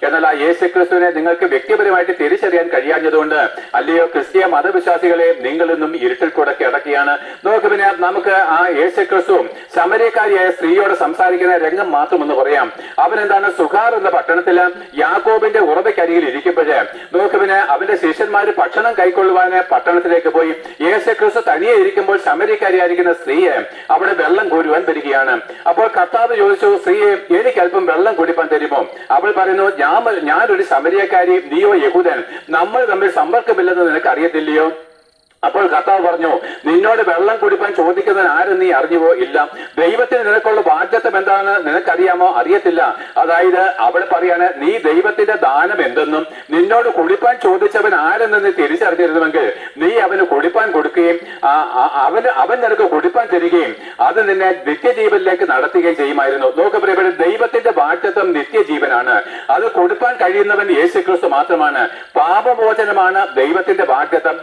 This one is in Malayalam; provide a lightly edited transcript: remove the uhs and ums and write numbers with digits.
എന്നാൽ ആ യേശു ക്രിസ്തുവിനെ നിങ്ങൾക്ക് വ്യക്തിപരമായിട്ട് തിരിച്ചറിയാൻ കഴിയാഞ്ഞതുകൊണ്ട് അല്ലയോ ക്രിസ്തീയ മതവിശ്വാസികളെ, നിങ്ങൾ ഇന്നും ഇരുട്ടിൽ കൂടെ കിടക്കുകയാണ്. നോക്ക്, പിന്നെ നമുക്ക് ആ യേശു ക്രിസ്തുവും ശമര്യക്കാരിയായ സ്ത്രീയോട് സംസാരിക്കുന്ന രംഗം മാത്രം എന്ന് പറയാം. അവനെന്താണ്, സുഖാർ എന്ന പട്ടണത്തില് യാക്കോബിന്റെ ഉറവയ്ക്കരികിൽ ഇരിക്കുമ്പോഴേ നോക്ക്, പിന്നെ അവന്റെ ശിഷ്യന്മാര് ഭക്ഷണം കൈക്കൊള്ളുവാന് പട്ടണത്തിലേക്ക് പോയി. യേശു ക്രിസ്തു തനിയെ ഇരിക്കുമ്പോൾ ശമര്യക്കാരിയായിരിക്കുന്ന സ്ത്രീയെ അവിടെ വെള്ളം കോരുവാൻ വരികയാണ്. അപ്പോൾ കർത്താവ് ചോദിച്ചു, സ്ത്രീയെ, എനിക്ക് അല്പം വെള്ളം കുടിപ്പാൻ തരുമോ? അവൾ പറയുന്നു, ഞാനൊരു ശമര്യക്കാരി, നീയോ യഹൂദൻ, നമ്മൾ തമ്മിൽ സമ്പർക്കമില്ലെന്ന് നിനക്ക് അറിയത്തില്ലയോ? അപ്പോൾ കർത്താവ് പറഞ്ഞു, നിന്നോട് വെള്ളം കുടിപ്പാൻ ചോദിക്കുന്നവൻ ആരും നീ അറിഞ്ഞുവോ? ഇല്ല. ദൈവത്തിന് നിനക്കുള്ള വാഗ്ദത്തം എന്താണെന്ന് നിനക്കറിയാമോ? അറിയത്തില്ല. അതായത് അവിടെ പറയാണ്, നീ ദൈവത്തിന്റെ ദാനം എന്തെന്നും നിന്നോട് കുടിപ്പാൻ ചോദിച്ചവൻ ആരെന്ന് നീ തിരിച്ചറിഞ്ഞിരുന്നുവെങ്കിൽ നീ അവന് കുടിപ്പാൻ കൊടുക്കുകയും അവൻ നിനക്ക് കുടിപ്പാൻ തരികയും അത് നിന്നെ നിത്യജീവനിലേക്ക് നടത്തുകയും ചെയ്യുമായിരുന്നു. നോക്ക് പ്രിയപ്പെട്ട, ദൈവത്തിന്റെ വാഗ്ദത്തം നിത്യജീവനാണ്. അത് കൊടുപ്പാൻ കഴിയുന്നവൻ യേശുക്രിസ്തു മാത്രമാണ്. പാപമോചനമാണ് ദൈവത്തിന്റെ വാഗ്ദത്തം.